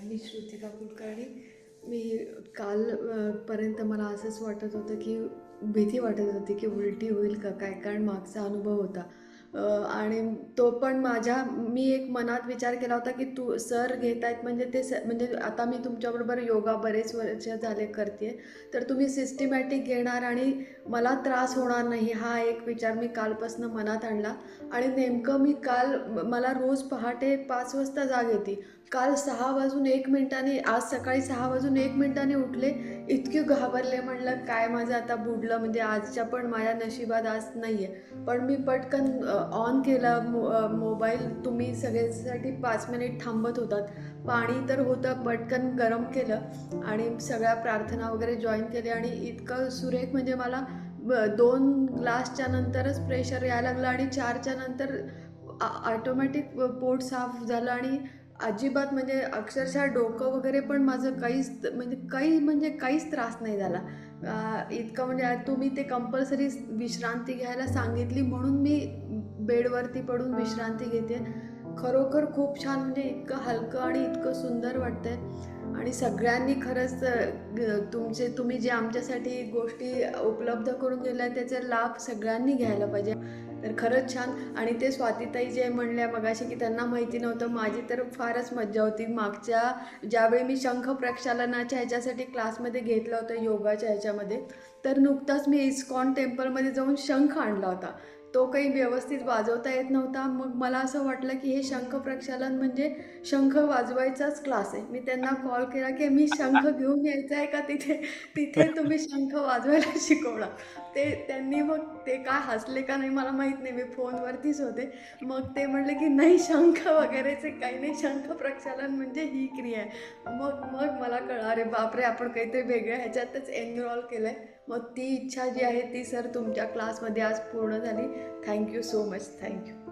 मी श्रुतिका कुलकर्णी. मी काल पर्यंत मला असंच वाटत होतं की भीती वाटत होती की उलटी होईल का काय, कारण मागचा अनुभव होता. आणि तो पण मी एक मनात विचार केला होता की तू सर घेत आहेत म्हणजे म्हणजे आता मी तुमच्याबरोबर योगा बरेच वर्ष झाले करते, तर तुम्ही सिस्टमॅटिक घेणार आणि मला त्रास होणार नाही हा एक विचार मी कालपासून मनात आणला. आणि नेमकं मी काल मला रोज पहाटे 5 वाजता जाग येते. काल 6 वाजून 1 मिनिटांनी, आज सकाळी 6 वाजून 1 मिनिटांनी उठले. इतके घाबरले, म्हणलं काय माझं आता बुडलं, म्हणजे आजच्या पण माझ्या नशिबात आज नाही आहे. पण मी पटकन ऑन केला मोबाईल. तुम्ही सगळ्यासाठी 5 मिनिट थांबत होतात. पाणी तर होतं, पटकन गरम केलं आणि सगळ्या प्रार्थना वगैरे जॉईन केले आणि इतकं सुरेख, म्हणजे मला 2 ग्लासच्या नंतरच प्रेशर यायला लागलं आणि 4च्या नंतर ऑटोमॅटिक पोट साफ झालं आणि अजिबात, म्हणजे अक्षरशः डोकं वगैरे पण माझं काहीच त्रास नाही झाला. इतकं म्हणजे तुम्ही ते कंपल्सरी विश्रांती घ्यायला सांगितली म्हणून मी बेडवरती पडून विश्रांती घेते. खरोखर खूप छान, म्हणजे इतकं हलकं आणि इतकं सुंदर वाटतंय. आणि सगळ्यांनी खरंच तुम्ही जे आमच्यासाठी गोष्टी उपलब्ध करून दिल्या त्याचा लाभ सगळ्यांनी घ्यायला पाहिजे. तर खरंच छान. आणि ते स्वातीताई जे म्हणल्या मगाशी की त्यांना माहिती नव्हतं, माझी तर फारच मज्जा होती. ज्यावेळी मी शंख प्रक्षालनाच्या ह्याच्यासाठी क्लासमध्ये घेतलं होतं योगाच्या ह्याच्यामध्ये, तर नुकताच मी इस्कॉन टेम्पलमध्ये जाऊन शंख आणला होता. तो काही व्यवस्थित वाजवता येत नव्हता. मग मला असं वाटलं की हे शंख प्रक्षालन म्हणजे शंख वाजवायचाच क्लास आहे. मी त्यांना कॉल केला की मी शंख घेऊन यायचा आहे का तिथे, तिथे तुम्ही शंख वाजवायला शिकवणार. त्यांनी मग ते काय हसले का नाही मला माहीत नाही, मी फोनवरतीच होते. मग ते म्हणले की नाही, शंख वगैरेचे काही नाही, शंख प्रक्षालन म्हणजे ही क्रिया आहे. मग मग मला कळलं, अरे बापरे, आपण काहीतरी वेगळ्या ह्याच्यातच एनरोल केलं आहे. मग ती इच्छा जी आहे ती सर तुमच्या क्लासमध्ये आज पूर्ण झाली. Thank you so much. थँक्यू.